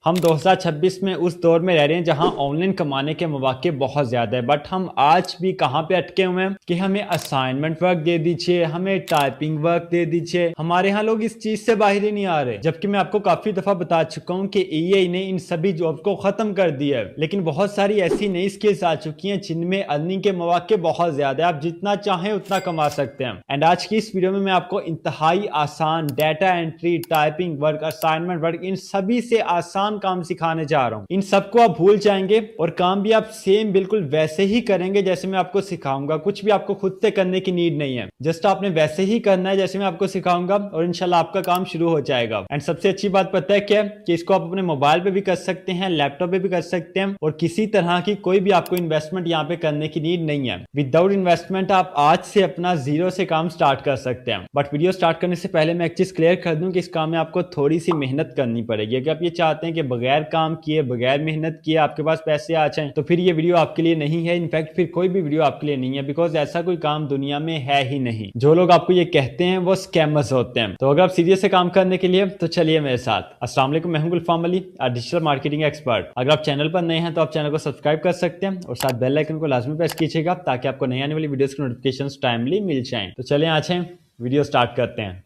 हम 2026 में उस दौर में रह रहे हैं जहां ऑनलाइन कमाने के मौके बहुत ज्यादा है, बट हम आज भी कहां पे अटके हुए हैं कि हमें असाइनमेंट वर्क दे दीजिए, हमें टाइपिंग वर्क दे दीजिए। हमारे यहाँ लोग इस चीज से बाहर ही नहीं आ रहे, जबकि मैं आपको काफी दफा बता चुका हूँ कि एआई ने इन सभी जॉब को खत्म कर दिया है। लेकिन बहुत सारी ऐसी नई स्किल्स आ चुकी हैं जिनमें अर्निंग के मौके बहुत ज्यादा है, आप जितना चाहें उतना कमा सकते हैं। एंड आज की इस वीडियो में मैं आपको इंतहाई आसान data entry, typing work, assignment work, इन सभी से आसान काम सिखाने जा रहा हूं। इन सबको आप भूल जाएंगे और काम भी आप सेम बिल्कुल वैसे ही करेंगे जैसे मैं आपको सिखाऊंगा। कुछ भी आपको खुद से करने की नीड नहीं है, जस्ट आपने वैसे ही करना है जैसे मैं आपको सिखाऊंगा और इंशाल्लाह आपका काम शुरू हो जाएगा। एंड सबसे अच्छी बात पता है क्या है कि इसको आप अपने मोबाइल पे भी कर सकते हैं, लैपटॉप पे भी कर सकते हैं और किसी तरह की कोई भी आपको इन्वेस्टमेंट यहाँ पे करने की नीड नहीं है। विदाउट इन्वेस्टमेंट आप आज से अपना जीरो से काम स्टार्ट कर सकते हैं। बट वीडियो स्टार्ट करने से पहले मैं एक चीज क्लियर कर दूं कि इस काम में आपको थोड़ी सी मेहनत करनी पड़ेगी। अगर आप ये चाहते हैं कि बगैर काम किए, बगैर मेहनत किए आपके पास पैसे आ जाएं, तो फिर ये वीडियो आपके लिए नहीं है। इनफैक्ट फिर कोई भी वीडियो आपके लिए नहीं है, बिकॉज ऐसा कोई काम दुनिया में है ही नहीं। जो लोग आपको ये कहते हैं वो स्कैमर्स होते हैं। तो अगर आप सीरियस से काम करने के लिए तो चलिए मेरे साथ। अस्सलाम वालेकुम, मैं हूं गुलफाम अली, डिजिटल मार्केटिंग एक्सपर्ट। अगर आप चैनल पर नए हैं तो आप चैनल को सब्सक्राइब कर सकते हैं और साथ बेल आइकन को लाजमी प्रेस कीजिएगा ताकि आपको नई आने वाली वीडियोस की नोटिफिकेशंस टाइमली मिल जाएं। तो चलिए आज वीडियो स्टार्ट करते हैं।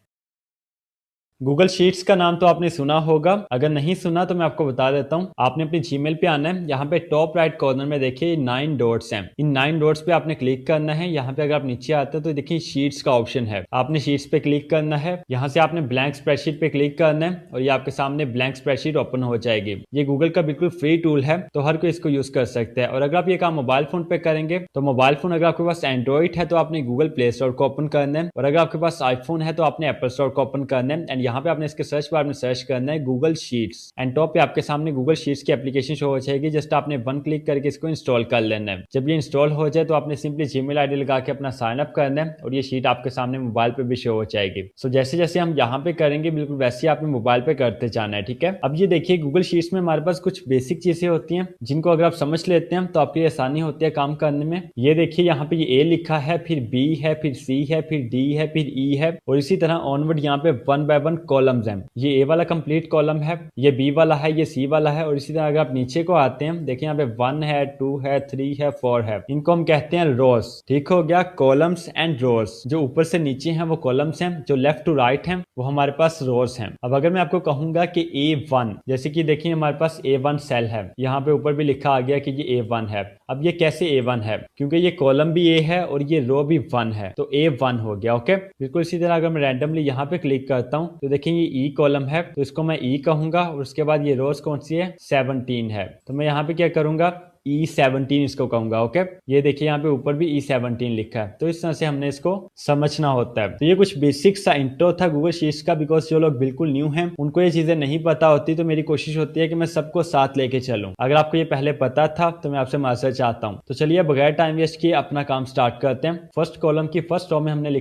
गूगल शीट्स का नाम तो आपने सुना होगा, अगर नहीं सुना तो मैं आपको बता देता हूं। आपने अपनी जीमेल पे आना है, यहाँ पे टॉप राइट कॉर्नर में देखिए 9 डॉट्स हैं। इन 9 डॉट्स पे आपने क्लिक करना है। यहाँ पे अगर आप नीचे आते हो तो देखिए शीट्स का ऑप्शन है, आपने शीट्स पे क्लिक करना है। यहाँ से आपने ब्लैंक स्प्रेडशीट पे क्लिक करना है और ये आपके सामने ब्लैंक स्प्रेडशीट ओपन हो जाएगी। ये गूगल का बिल्कुल फ्री टूल है, तो हर कोई इसको यूज कर सकता है। और अगर आप ये काम मोबाइल फोन पे करेंगे तो मोबाइल फोन अगर आपके पास एंड्रॉइड है तो आपने गूगल प्ले स्टोर को ओपन करना है, और अगर आपके पास आईफोन है तो आपने एप्पल स्टोर को ओपन करना है। एंड यहाँ पे आपने इसके सर्च बार में सर्च करना है गूगल शीट्स। एंड टॉप पे आपके सामने गूगल शीट्स की एप्लीकेशन शो हो जाएगी। जस्ट आपने वन क्लिक करके इसको इंस्टॉल कर लेना है। जब ये इंस्टॉल हो जाए तो आपने सिंपली जीमेल आईडी लगा के अपना साइन अप करना है और ये शीट आपके सामने मोबाइल पे भी शो हो जाएगी। सो जैसे जैसे हम यहाँ पे करेंगे बिल्कुल वैसे आपने मोबाइल पे करते जाना है, ठीक है। अब ये देखिए गूगल शीट्स में हमारे पास कुछ बेसिक चीजें होती हैं जिनको अगर आप समझ लेते हैं तो आपके लिए आसानी होती है काम करने में। ये देखिए यहाँ पे ये ए लिखा है, फिर बी है, फिर सी है, फिर डी है, फिर ई है और इसी तरह ऑनवर्ड यहाँ पे 1 बाय 1 कॉलम्स हैं। ये ए वाला कंप्लीट कॉलम है, ये बी वाला है, ये सी वाला है। और इसी तरह अगर आप नीचे को आते हैं देखिए यहाँ पे 1 है, 2 है, 3 है, 4 है। इनको हम कहते हैं रोज। ठीक हो गया, कॉलम्स एंड रोज। जो ऊपर से नीचे हैं वो कॉलम्स हैं, जो लेफ्ट टू राइट हैं वो हमारे पास रोज हैं। अब अगर मैं आपको कहूंगा कि A1, जैसे कि देखिए हमारे पास A1 सेल है, यहाँ पे ऊपर भी लिखा आ गया कि ये A1 है। अब ये कैसे A1 है, क्योंकि ये कॉलम भी A है और ये रो भी 1 है, तो A1 हो गया। ओके, बिल्कुल इसी तरह अगर मैं रैंडमली यहाँ पे क्लिक करता हूँ तो देखिए ये E कॉलम है, तो इसको मैं E कहूंगा और उसके बाद ये रोज कौन सी है, 17 है। तो मैं यहाँ पे क्या करूंगा, E17 इसको कहूंगा। ओके, ये देखिए यहाँ पे ऊपर भी E17 लिखा है, तो इस तरह से हमने इसको समझना होता है। तो ये कुछ बेसिक सा इंट्रो था गूगल शीट्स का, बिकॉज जो लोग बिल्कुल न्यू हैं उनको ये चीजें नहीं पता होती, तो मेरी कोशिश होती है कि मैं सबको साथ लेके चलूं। अगर आपको ये पहले पता था तो मैं आपसे माजरत चाहता हूँ। तो चलिए बगैर टाइम वेस्ट किए अपना काम स्टार्ट करते हैं। फर्स्ट कॉलम की फर्स्ट रो में हमने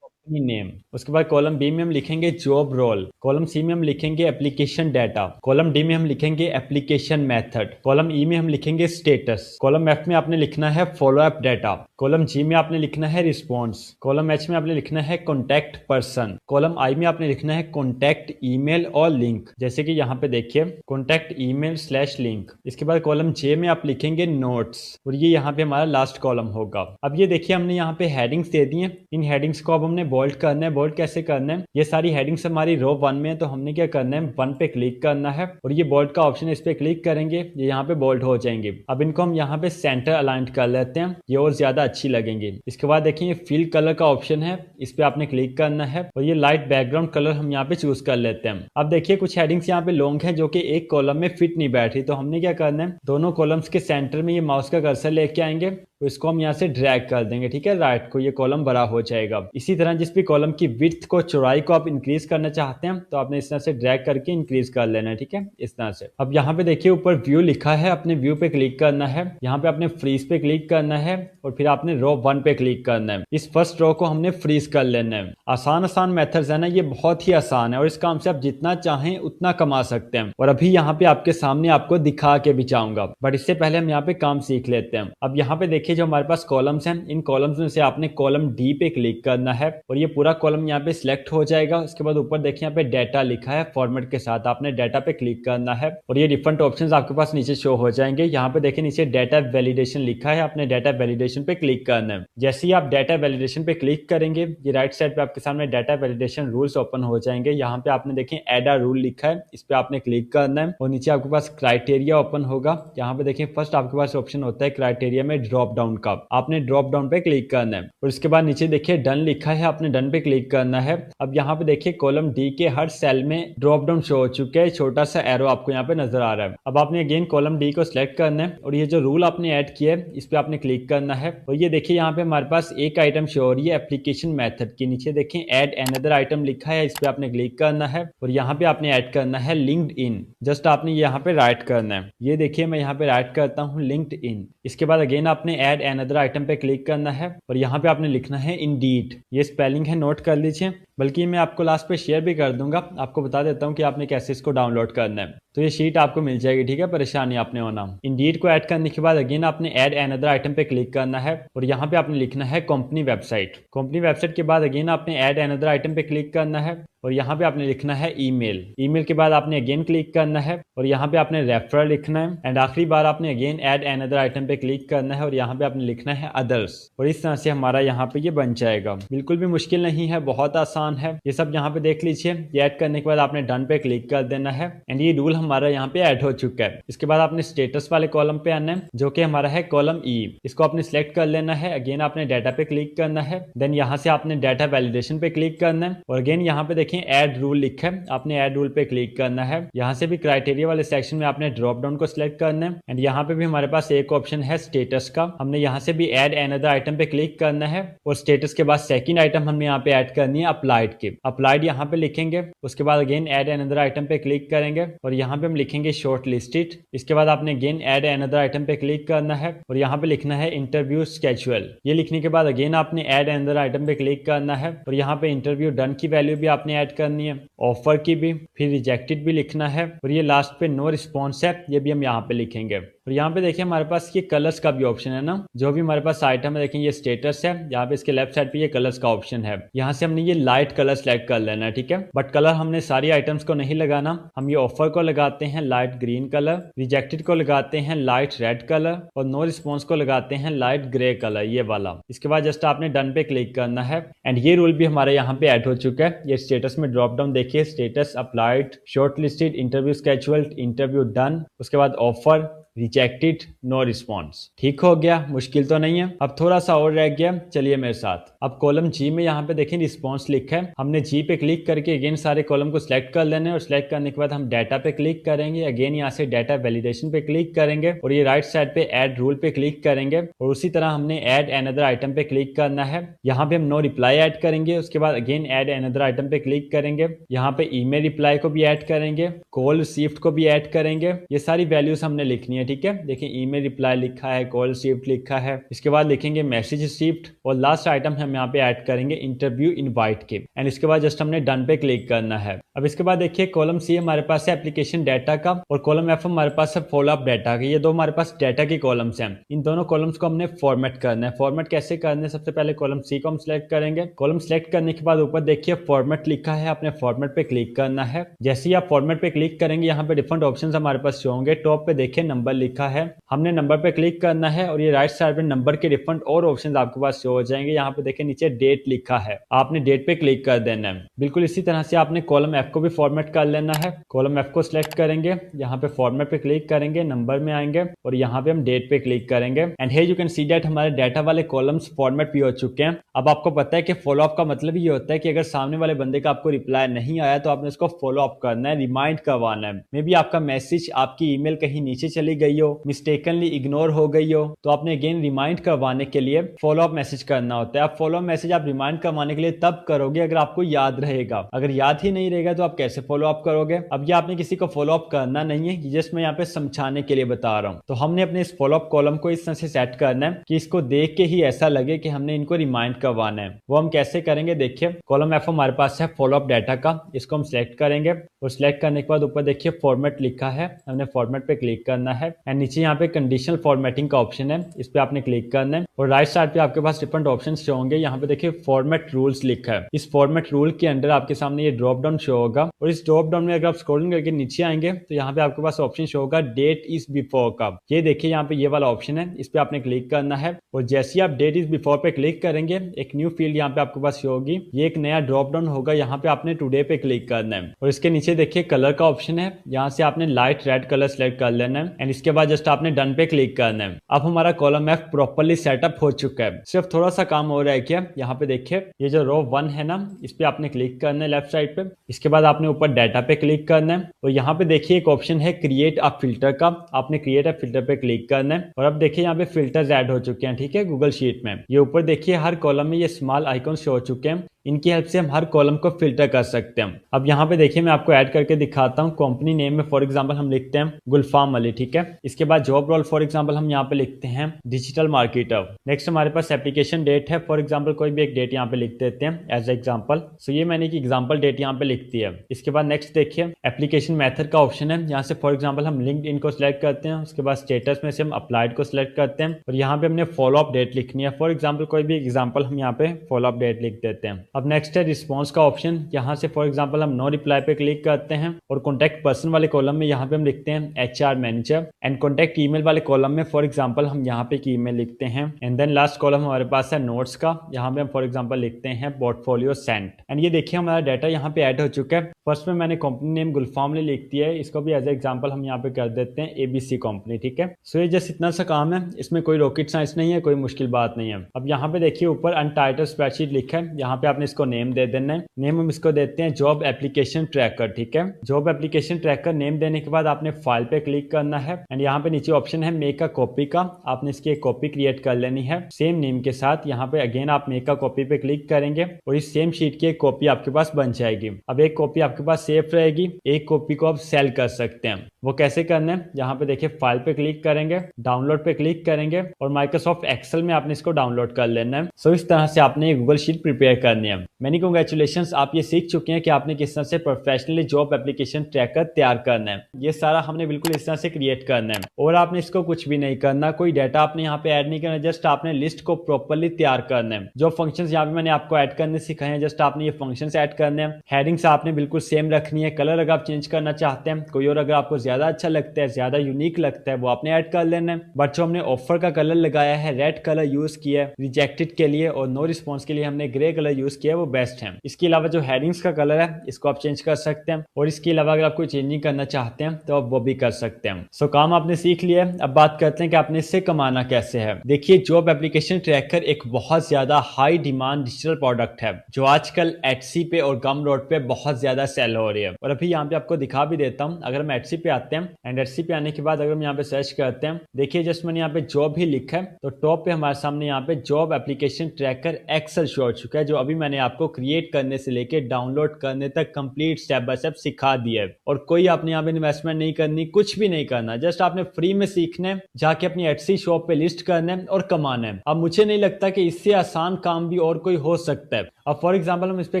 नेम, उसके बाद कॉलम बी में हम लिखेंगे जॉब रोल, कॉलम सी में हम लिखेंगे एप्लीकेशन डाटा, कॉलम डी में हम लिखेंगे एप्लीकेशन मेथड, कॉलम ई में हम लिखेंगे स्टेटस, कॉलम एफ में आपने लिखना है फॉलो अप डाटा, कॉलम जी में आपने लिखना है रिस्पॉन्स, कॉलम एच में आपने लिखना है कॉन्टैक्ट पर्सन, कॉलम आई में आपने लिखना है कॉन्टैक्ट ईमेल और लिंक, जैसे कि यहाँ पे देखिए कॉन्टैक्ट ईमेल स्लैश लिंक। इसके बाद कॉलम जे में आप लिखेंगे नोट्स और ये यहाँ पे हमारा लास्ट कॉलम होगा। अब ये देखिए हमने यहाँ पे हेडिंग्स दे दी हैं, इन हेडिंग्स को अब हमने बोल्ड करना है। बोल्ड कैसे करना है, ये सारी हेडिंग्स हमारी रो 1 में है, तो हमने क्या करना है 1 पे क्लिक करना है और ये बोल्ड का ऑप्शन है, इस पे क्लिक करेंगे ये यहाँ पे बोल्ड हो जाएंगे। अब इनको हम यहाँ पे सेंटर अलाइन कर लेते हैं, ये और ज्यादा अच्छी लगेंगी। इसके बाद देखिए फिल कलर का ऑप्शन है, इस पे आपने क्लिक करना है और ये लाइट बैकग्राउंड कलर हम यहाँ पे चूज कर लेते हैं। अब देखिए कुछ हेडिंग्स यहाँ पे लॉन्ग है जो कि एक कॉलम में फिट नहीं बैठ रही, तो हमने क्या करना है दोनों कॉलम्स के सेंटर में ये माउस का कर्सर लेके आएंगे, तो इसको हम यहाँ से ड्रैग कर देंगे, ठीक है, राइट को, ये कॉलम बड़ा हो जाएगा। इसी तरह जिस भी कॉलम की विड्थ को, चौड़ाई को आप इंक्रीज करना चाहते हैं तो आपने इस तरह से ड्रैग करके इंक्रीज कर लेना है, ठीक है, इस तरह से। अब यहाँ पे देखिए ऊपर व्यू लिखा है, अपने व्यू पे क्लिक करना है, यहाँ पे आपने फ्रीज पे क्लिक करना है और फिर आपने रो 1 पे क्लिक करना है। इस फर्स्ट रो को हमने फ्रीज कर लेना है। आसान मेथड्स है ना, ये बहुत ही आसान है और इस काम से आप जितना चाहें उतना कमा सकते हैं। और अभी यहाँ पे आपके सामने आपको दिखा के भी जाऊंगा, बट इससे पहले हम यहाँ पे काम सीख लेते हैं। अब यहाँ पे देखिए देखिए जो हमारे पास कॉलम्स हैं, इन कॉलम्स में से आपने कॉलम डी पे क्लिक करना है और ये पूरा कॉलम यहाँ पे सिलेक्ट हो जाएगा। उसके बाद ऊपर देखिए यहाँ पे डाटा लिखा है फॉर्मेट के साथ, आपने डाटा पे क्लिक करना है और ये डिफरेंट ऑप्शंस आपके पास नीचे शो हो जाएंगे। यहाँ पे देखिए नीचे डाटा वैलिडेशन लिखा है, आपने डाटा वैलिडेशन पे क्लिक करना है। जैसे ही आप डाटा वैलिडेशन पे क्लिक करेंगे ये राइट साइड पे आपके सामने डाटा वैलिडेशन रूल्स ओपन हो जाएंगे। यहाँ पे आपने देखिए एड अ रूल लिखा है, इस पे आपने क्लिक करना है और नीचे आपके पास क्राइटेरिया ओपन होगा। यहाँ पे देखिए फर्स्ट आपके पास ऑप्शन होता है क्राइटेरिया में ड्रॉप डाउन का, आपने ड्रॉप डाउन पे क्लिक करना है और इसके बाद नीचे देखिए डन लिखा है, आपने डन पे क्लिक करना है। अब यहाँ पे देखिए कॉलम डी के हर सेल में ड्रॉप डाउन शो हो चुके हैं, छोटा सा एरो आपको यहाँ पे नजर आ रहा है। अब आपने अगेन कॉलम डी को सिलेक्ट करना है और ये जो रूल आपने ऐड किया है इस पे आपने क्लिक करना है और ये देखिए यहाँ पे हमारे पास एक आइटम शो हो रही है एप्लीकेशन मेथड की। नीचे देखिए ऐड अनदर आइटम लिखा है, इस पे आपने क्लिक करना है और यहाँ पे आपने ऐड करना है लिंक्ड इन। जस्ट आपने यहाँ पे राइट करना है, ये देखिए मैं यहाँ पे राइट करता हूँ लिंक्ड इन। इसके बाद अगेन आपने ऐड अनदर आइटम पे क्लिक करना है और यहाँ पे आपने लिखना है इंडीड। ये स्पेलिंग है, नोट कर लीजिए, बल्कि मैं आपको लास्ट पे शेयर भी कर दूंगा। आपको बता देता हूँ कि आपने कैसे इसको डाउनलोड करना है, तो ये शीट आपको मिल जाएगी, ठीक है, परेशानी आपने होना। इंडीड को ऐड करने के बाद अगेन आपने ऐड अनदर आइटम पे क्लिक करना है और यहाँ पे आपने लिखना है कंपनी वेबसाइट। कंपनी वेबसाइट के बाद अगेन आपने ऐड अनदर आइटम पे क्लिक करना है और यहाँ पे आपने लिखना है ईमेल। ईमेल के बाद आपने अगेन क्लिक करना है और यहाँ पे आपने रेफरल लिखना है एंड आखिरी बार आपने अगेन ऐड अनदर आइटम पे क्लिक करना है और यहाँ पे आपने लिखना है अदर्स। और इस तरह से हमारा यहाँ पे ये बन जाएगा। बिल्कुल भी मुश्किल नहीं है, बहुत आसान है। ये सब यहाँ पे देख लीजिए। ये ऐड करने के बाद आपने डन पे क्लिक कर देना है एंड ये रूल हमारा यहाँ पे ऐड हो चुका है। इसके बाद आपने स्टेटस वाले कॉलम पे आना है जो कि हमारा है कॉलम ई। इसको आपने सिलेक्ट कर लेना है, अगेन आपने डाटा पे क्लिक करना है, देन यहाँ से आपने डाटा वैलिडेशन पे क्लिक करना है और अगेन यहाँ पे देखिए ऐड रूल लिखा है, आपने ऐड रूल पे क्लिक करना है। यहाँ से भी क्राइटेरिया वाले सेक्शन में आपने ड्रॉप डाउन को सिलेक्ट करना है एंड यहाँ पे भी हमारे पास एक ऑप्शन है स्टेटस का, हमने यहाँ से भी ऐड अनदर आइटम पे क्लिक करना है और स्टेटस के बाद सेकंड आइटम हमने यहाँ पे ऐड करनी है अप्लाइड की। अप्लाइड यहाँ पे लिखेंगे, उसके बाद अगेन ऐड अनदर आइटम पे क्लिक करेंगे और यहाँ पे हम लिखेंगे शॉर्ट लिस्टेड। इसके बाद आपने अगेन ऐड अनदर आइटम पे क्लिक करना है और यहाँ पे लिखना है इंटरव्यू स्केड्यूल। ये लिखने के बाद अगेन आपने ऐड अनदर आइटम पे क्लिक करना है और यहाँ पे इंटरव्यू डन की वैल्यू भी आपने ऐड करनी है, ऑफर की भी, फिर रिजेक्टेड भी लिखना है और ये लास्ट पे नो रिस्पॉन्स है, ये भी हम यहाँ पे लिखेंगे। और यहाँ पे देखिए हमारे पास ये कलर्स का भी ऑप्शन है ना, जो भी हमारे पास आइटम है देखें ये स्टेटस है, यहाँ पे इसके लेफ्ट साइड पे ये कलर्स का ऑप्शन है। यहाँ से हमने ये लाइट कलर सेलेक्ट कर लेना है, ठीक है, बट कलर हमने सारी आइटम्स को नहीं लगाना। हम ये ऑफर को लगाते हैं लाइट ग्रीन कलर, रिजेक्टेड को लगाते हैं लाइट रेड कलर और नो रिस्पॉन्स को लगाते हैं लाइट ग्रे कलर, ये वाला। इसके बाद जस्ट आपने डन पे क्लिक करना है एंड ये रूल भी हमारे यहाँ पे ऐड हो चुका है। ये स्टेटस में ड्रॉप डाउन देखिए, status applied, short listed, interview scheduled, interview done, उसके बाद ऑफर, रिजेक्टेड, नो रिस्पॉन्स। ठीक हो गया, मुश्किल तो नहीं है। अब थोड़ा सा और रह गया, चलिए मेरे साथ। अब कॉलम जी में यहाँ पे देखें रिस्पॉन्स लिखा है, हमने जी पे क्लिक करके अगेन सारे कॉलम को सिलेक्ट कर लेना है और सिलेक्ट करने के बाद हम डाटा पे क्लिक करेंगे, अगेन यहाँ से डाटा वैलिडेशन पे क्लिक करेंगे और ये राइट साइड पे ऐड रूल पे क्लिक करेंगे और उसी तरह हमने ऐड अनदर आइटम पे क्लिक करना है। यहाँ पे हम नो रिप्लाई ऐड करेंगे, उसके बाद अगेन ऐड अनदर आइटम पे क्लिक करेंगे, यहाँ पे ईमेल रिप्लाई को भी ऐड करेंगे, कॉल रिसीव्ड को भी ऐड करेंगे। ये सारी वैल्यूज हमने लिखनी है, ठीक है। देखिए ईमेल रिप्लाई लिखा है, कॉल रिसीव्ड लिखा है, इसके बाद लिखेंगे मैसेज रिसीव्ड और लास्ट आइटम हम यहाँ पे ऐड करेंगे इंटरव्यू इनवाइट के एंड इसके बाद जस्ट हमने डन पे क्लिक करना है। अब इसके बाद देखिए कॉलम सी हमारे पास है एप्लीकेशन डाटा का और कॉलम एफ हमारे पास है फॉलो अप डाटा का। ये दो हमारे पास डाटा की कॉलम्स हैं, इन दोनों कॉलम्स को हमने फॉर्मेट करना है। फॉर्मेट कैसे करना है, सबसे पहले कॉलम सी को हम सिलेक्ट करेंगे। कॉलम सिलेक्ट करने के बाद ऊपर देखिए फॉर्मेट लिखा है, आपने फॉर्मेट पे क्लिक करना है। जैसे ही आप फॉर्मेट पे क्लिक करेंगे यहाँ पे डिफरेंट ऑप्शन हमारे पास शो होंगे। टॉप पे देखिए नंबर लिखा है, हमने नंबर पे क्लिक करना है और ये राइट साइड पे नंबर के डिफरेंट और ऑप्शंस आपके पास शो हो जाएंगे। यहाँ पे देखिए नीचे डेट लिखा है, आपने डेट पे क्लिक कर देना है। बिल्कुल इसी तरह से आपने कॉलम एफ को भी फॉर्मेट कर लेना है। कॉलम एफ को सिलेक्ट करेंगे, यहाँ पे फॉर्मेट पे क्लिक करेंगे, नंबर में आएंगे और यहाँ पे हम डेट पे क्लिक करेंगे and here you can see that हमारे डाटा वाले कॉलम्स फॉर्मेट भी हो चुके हैं। अब आपको पता है कि फॉलो अप का मतलब ये होता है कि अगर सामने वाले बंदे का आपको रिप्लाई नहीं आया तो आपने उसको फॉलो अप करना है, रिमाइंड करवाना है। मे बी आपका मैसेज, आपकी ईमेल कहीं नीचे चली गई हो, मिस्टेकनली इग्नोर हो गई हो, तो आपने अगेन रिमाइंड करवाने के लिए फॉलो अप मैसेज करना होता है। आप फॉलो अप मैसेज आप रिमाइंड करवाने के लिए तब करोगे अगर आपको याद रहेगा, अगर याद ही नहीं रहेगा तो आप कैसे फॉलो अप करोगे। अब ये आपने किसी को फॉलो अप करना नहीं है, जस्ट मैं यहाँ पे समझाने के लिए बता रहा हूँ। तो हमने अपने इस फॉलो अप कॉलम को इस तरह से सेट करना है कि इसको देख के ही ऐसा लगे कि हमने इनको रिमाइंड करवाना है। वो हम कैसे करेंगे, देखिए कॉलम एफ हमारे पास है फॉलो अप डाटा का, इसको हम सिलेक्ट करेंगे और सिलेक्ट करने के बाद ऊपर देखिए फॉर्मेट लिखा है, हमने फॉर्मेट पे क्लिक करना है है एंड नीचे यहाँ पे कंडीशनल फॉर्मेटिंग का ऑप्शन है, इस पे आपने क्लिक करना है और राइट साइड पे आपके पास डिफरेंट ऑप्शन शो होंगे। यहाँ पे देखिए फॉर्मेट रूल्स लिखा है, इस फॉर्मेट रूल के अंदर आपके सामने ये ड्रॉप डाउन शो होगा और इस ड्रॉप डाउन में अगर आप स्क्रॉलिंग करके नीचे आएंगे तो यहाँ पे आपके पास ऑप्शन शो होगा डेट इज बिफोर का। ये देखिए यहाँ पे ये वाला ऑप्शन है, इस पे आपने क्लिक करना है और जैसे ही आप डेट इज बिफोर पे क्लिक करेंगे एक न्यू फील्ड यहाँ पे आपके पास शो होगी, ये एक नया ड्रॉप डाउन होगा, यहाँ पे आपने टुडे पे क्लिक करना है और इसके नीचे देखिए कलर का ऑप्शन है, यहाँ से आपने लाइट रेड कलर सेलेक्ट कर लेना है एंड इसके बाद जस्ट आपने डन पे क्लिक करना है। अब हमारा कॉलम एफ प्रॉपर्ली सेटअप हो चुका है, सिर्फ थोड़ा सा काम हो रहा है। क्या यहाँ पे देखिए ये जो रो 1 है ना, इस पे आपने क्लिक करना है लेफ्ट साइड पे, इसके बाद आपने ऊपर डाटा पे क्लिक करना है और यहाँ पे देखिए एक ऑप्शन है क्रिएट अ फिल्टर का, आपने क्रिएट अ फिल्टर पे क्लिक करना है और अब देखिए यहाँ पे फिल्टर्स ऐड हो चुके हैं, ठीक है, गूगल शीट में। ये ऊपर देखिए हर कॉलम में ये स्मॉल आइकन शो हो चुके हैं, इनकी हेल्प से हम हर कॉलम को फिल्टर कर सकते हैं। अब यहाँ पे देखिए मैं आपको ऐड करके दिखाता हूँ। कंपनी नेम में फॉर एग्जांपल हम लिखते हैं गुलफाम अली, ठीक है। इसके बाद जॉब रोल फॉर एग्जांपल हम यहाँ पे लिखते हैं डिजिटल मार्केटर। नेक्स्ट हमारे पास एप्लीकेशन डेट है, फॉर एग्जांपल कोई भी एक डेट यहाँ पे लिख देते हैं एज एग्जांपल। सो ये मैंने एक एग्जांपल डेट यहाँ पे लिख दी है। इसके बाद नेक्स्ट देखिए एप्लीकेशन मेथड का ऑप्शन है, यहाँ से फॉर एग्जाम्पल हम लिंक्डइन को सिलेक्ट करते हैं, उसके बाद स्टेटस में से हम अप्लाइड को सिलेक्ट करते हैं और यहाँ पे हमने फॉलो अप डेट लिखनी है, फॉर एग्जाम्पल कोई भी एग्जाम्पल हम यहाँ पे फॉलो अप डेट लिख देते हैं। अब नेक्स्ट है रिस्पॉन्स का ऑप्शन, यहाँ से फॉर एग्जांपल हम नो रिप्लाई पे क्लिक करते हैं और कॉन्टैक्ट पर्सन वाले कॉलम में यहाँ पे हम लिखते हैं HR manager and contact email वाले कॉलम में फॉर एग्जांपल हम यहाँ पे ईमेल लिखते हैं एंड देन लास्ट कॉलम हमारे पास है नोट्स का, यहाँ पे हम फॉर एग्जांपल लिखते हैं पोर्टफोलियो सेंट एंड ये देखिए हमारा डाटा यहाँ पे ऐड हो चुका है। फर्स्ट में मैंने कंपनी नेम गुलफाम ने लिख दिया है, इसको भी एज एग्जांपल हम यहाँ पे कर देते हैं एबीसी कंपनी, ठीक है। सो ये जस्ट इतना सा काम है, इसमें कोई रॉकेट साइंस नहीं है, कोई मुश्किल बात नहीं है। अब यहाँ पे देखिए ऊपर अनटाइटल स्प्रेडशीट लिखा है, यहाँ पे आपने इसको नेम दे देना है। नेम हम इसको देते हैं जॉब एप्लीकेशन ट्रैकर, ठीक है। जॉब एप्लीकेशन ट्रैकर नेम देने के बाद आपने फाइल पे क्लिक करना है एंड यहाँ पे नीचे ऑप्शन है मेक अ कॉपी का, आपने इसकी एक कॉपी क्रिएट कर लेनी है सेम नेम के साथ। यहाँ पे अगेन आप मेक अ कॉपी पे क्लिक करेंगे और इस सेम शीट की एक कॉपी आपके पास बन जाएगी। अब एक कॉपी आपके पास सेफ रहेगी, एक कॉपी को आप सेल कर सकते हैं। वो कैसे करना है, यहाँ पे देखिए फाइल पे क्लिक करेंगे, डाउनलोड पे क्लिक करेंगे और माइक्रोसॉफ्ट एक्सेल में आपने इसको डाउनलोड कर लेना है। सो इस तरह से आपने गूगल शीट प्रिपेयर करनी है। मैनी कांग्रेचुलेशंस, आप ये सीख चुके हैं कि आपने किस तरह से प्रोफेशनली जॉब एप्लीकेशन ट्रैकर तैयार करना है। ये सारा हमने बिल्कुल इस तरह से क्रिएट करना है और आपने इसको कुछ भी नहीं करना, कोई डाटा आपने यहाँ पे ऐड नहीं करना, जस्ट आपने लिस्ट को प्रॉपर्ली तैयार करना है। जो फंक्शंस यहाँ पे मैंने आपको ऐड करने सिखाए हैं, जस्ट आपने ये फंक्शंस ऐड करने हैं। हेडिंग्स आपने बिल्कुल सेम रखनी है, कलर अगर आप चेंज करना चाहते हैं, कोई और अगर आपको ज्यादा अच्छा लगता है, ज्यादा यूनिक लगता है, वो आपने ऐड कर लेना है। बट जो हमने ऑफर का कलर लगाया है, रेड कलर यूज किया है रिजेक्टेड के लिए और नो रिस्पॉन्स के लिए हमने ग्रे कलर यूज किया है, वो बेस्ट है। इसके अलावा जो हेडिंग्स का कलर है इसको आप चेंज कर सकते हैं और इसके अलावा अगर आप कोई चेंजिंग करना चाहते हैं तो आप वो भी कर सकते हैं। सो काम आपने सीख लिया है, अब बात करते हैं कि आपने इससे कमाना कैसे है। देखिए जॉब एप्लीकेशन ट्रैकर एक बहुत ज्यादा हाई डिमांड डिजिटल प्रोडक्ट है जो आजकल एटसी पे और गम रोड पे बहुत ज्यादा सेल हो रही है और अभी यहाँ पे आपको दिखा भी देता हूँ। अगर हम एटसी पे आते हैं एंड एटसी पे आने के बाद अगर हम यहाँ पे सर्च करते हैं, देखिए जस्ट मैंने यहाँ पे जॉब ही लिखा है तो टॉप पे हमारे सामने यहाँ पे job application tracker Excel show हो चुका है, जो अभी मैंने आपको क्रिएट करने से लेके डाउनलोड करने तक कंप्लीट स्टेप बाय स्टेप सिखा दिया है। और कोई आपने यहाँ पे इन्वेस्टमेंट नहीं करनी, कुछ भी नहीं करना, जस्ट आपने फ्री में सीखना है, जाके अपनी एटसी शॉप पे लिस्ट करना है और कमाना है। अब मुझे नहीं लगता कि इससे आसान काम भी और कोई हो सकता है। अब फॉर एग्जांपल हम इस पे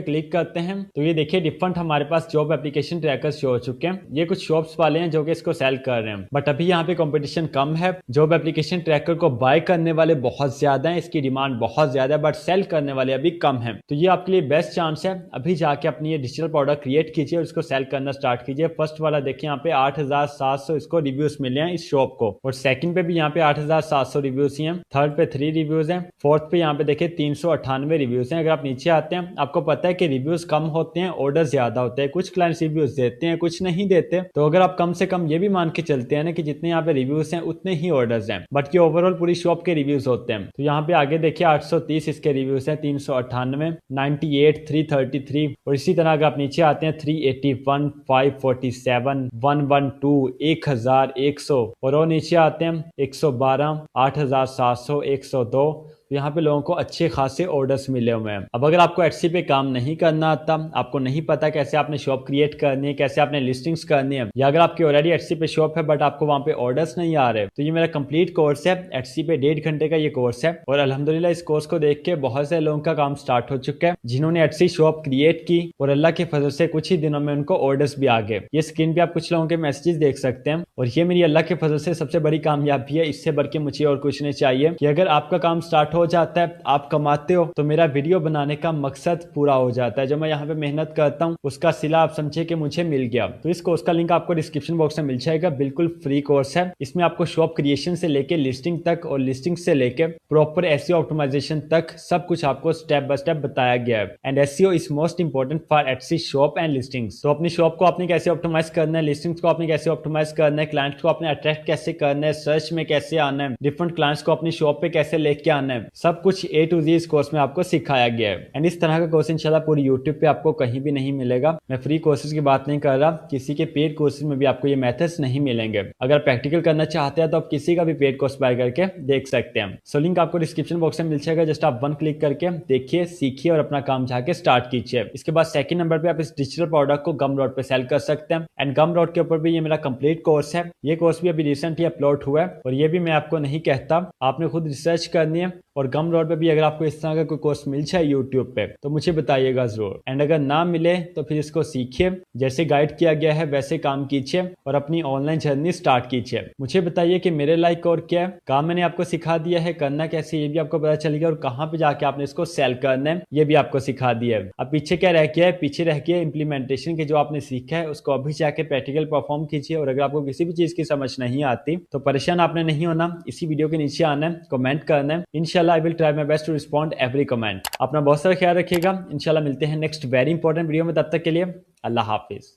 क्लिक करते हैं तो ये देखिए डिफरेंट हमारे पास जॉब एप्लीकेशन ट्रैकर शो हो चुके हैं। ये कुछ शॉप्स वाले हैं जो कि इसको सेल कर रहे हैं, बट अभी यहाँ पे कंपटीशन कम है। जॉब एप्लीकेशन ट्रैकर को बाय करने वाले बहुत ज्यादा हैं, इसकी डिमांड बहुत ज्यादा है, बट सेल करने वाले अभी कम है। तो ये आपके लिए बेस्ट चांस है, अभी जाके अपनी ये डिजिटल प्रोडक्ट क्रिएट कीजिए और इसको सेल करना स्टार्ट कीजिए। फर्स्ट वाला देखिए यहाँ पे 8700 इसको रिव्यूज मिले हैं इस शॉप को और सेकंड पे भी यहाँ पे 8700 रिव्यूज हैं, थर्ड पे 3 रिव्यूज हैं, फोर्थ पे यहाँ पे देखिए 398 रिव्यूज हैं। अगर आप नीचे आते हैं आपको पता है कि रिव्यूज कम होते हैं, ऑर्डर ज्यादा होते हैं, कुछ क्लाइंट्स रिव्यूज देते हैं, कुछ नहीं देते। तो अगर आप कम से कम ये भी मान के चलते हैं ना कि जितने यहाँ पे रिव्यूज हैं उतने ही ऑर्डर्स हैं, बट ये ओवरऑल पूरी शॉप के रिव्यूज होते हैं। तो यहाँ पे आगे देखिए 830 इसके रिव्यूज हैं, 398, 98, 333 और इसी तरह अगर आप नीचे आते हैं 381, 547, 112, 1100 और नीचे आते हैं 112, 8700, 102 तो यहाँ पे लोगों को अच्छे खासे ऑर्डर्स मिले हुए हैं। अब अगर आपको एटसी पे काम नहीं करना आता, आपको नहीं पता कैसे आपने शॉप क्रिएट करनी है, कैसे आपने लिस्टिंग्स करनी है, या अगर आपकी ऑलरेडी एटसी पे शॉप है बट आपको वहां पे ऑर्डर्स नहीं आ रहे, तो ये मेरा कंप्लीट कोर्स है। एटसी पे 1.5 घंटे का ये कोर्स है और अल्हम्दुलिल्लाह इस कोर्स को देख के बहुत से लोगों का काम स्टार्ट हो चुका है जिन्होंने एटसी शॉप क्रिएट की और अल्लाह के फजल से कुछ ही दिनों में उनको ऑर्डर्स भी आ गए। ये स्क्रीन पे आप कुछ लोगों के मैसेजेस देख सकते हैं और ये मेरी अल्लाह के फजल से सबसे बड़ी कामयाबी है। इससे बढ़ के मुझे और कुछ नहीं चाहिए कि अगर आपका काम स्टार्ट हो जाता है, आप कमाते हो, तो मेरा वीडियो बनाने का मकसद पूरा हो जाता है। जो मैं यहाँ पे मेहनत करता हूँ उसका सिला आप समझे कि मुझे मिल गया। तो इस कोर्स का लिंक आपको डिस्क्रिप्शन बॉक्स में मिल जाएगा। बिल्कुल फ्री कोर्स है। इसमें आपको शॉप क्रिएशन से लेके लिस्टिंग तक और लिस्टिंग से लेके प्रॉपर एसईओ ऑप्टिमाइजेशन तक सब कुछ आपको स्टेप बाय स्टेप बताया गया है। And SEO is most important for Etsy shop and listings. तो अपनी शॉप को आपने कैसे ऑप्टिमाइज करना है, लिस्टिंग्स को आपने कैसे ऑप्टिमाइज करना है, क्लाइंट्स को आपने अट्रैक्ट कैसे करना है, सर्च में कैसे आना है, डिफरेंट क्लाइंट्स को अपनी शॉप पे कैसे लेके आना है, सब कुछ A to Z इस कोर्स में आपको सिखाया गया है। एंड इस तरह का कोर्स इंशाल्लाह पूरी यूट्यूब पे आपको कहीं भी नहीं मिलेगा। मैं फ्री कोर्सेज की बात नहीं कर रहा, किसी के पेड कोर्सेज में भी आपको ये मेथड्स नहीं मिलेंगे। अगर प्रैक्टिकल करना चाहते हैं तो आप किसी का भी पेड कोर्स बाय करके देख सकते हैं। सो लिंक आपको डिस्क्रिप्शन बॉक्स में मिल जाएगा। जस्ट आप 1 क्लिक करके देखिए, सीखिए और अपना काम जाके स्टार्ट कीजिए। इसके बाद सेकंड नंबर पे आप इस डिजिटल प्रोडक्ट को गमरोड पे सेल कर सकते हैं। एंड गमरोड के ऊपर भी ये मेरा कंप्लीट कोर्स है। ये कोर्स भी अभी रिसेंटली अपलोड हुआ है और ये भी मैं आपको नहीं कहता, आपने खुद रिसर्च करनी है। और गमरोड पे भी अगर आपको इस तरह का कोई कोर्स मिल जाए यूट्यूब पे तो मुझे बताइएगा जरूर। एंड अगर ना मिले तो फिर इसको सीखिए, जैसे गाइड किया गया है वैसे काम कीजिए और अपनी ऑनलाइन जर्नी स्टार्ट कीजिए। मुझे बताइए कि मेरे लाइक और क्या है। काम मैंने आपको सिखा दिया है, करना कैसे ये भी आपको पता चलेगा और कहाँ पे जाके आपने इसको सेल करना है ये भी आपको सिखा दिया है। अब पीछे क्या रह गया है, पीछे रह गया इम्प्लीमेंटेशन के जो आपने सीखा है उसको अभी जाके प्रैक्टिकल परफॉर्म कीजिए। और अगर आपको किसी भी चीज की समझ नहीं आती तो परेशान आपने नहीं होना, इसी वीडियो के नीचे आना है, कमेंट करना है। इंशाल्लाह I will try my best to respond every comment। अपना बहुत सारा ख्याल रखिएगा। इंशाल्लाह मिलते हैं नेक्स्ट वेरी इंपॉर्टेंट वीडियो में। तब तक के लिए अल्लाह हाफिज।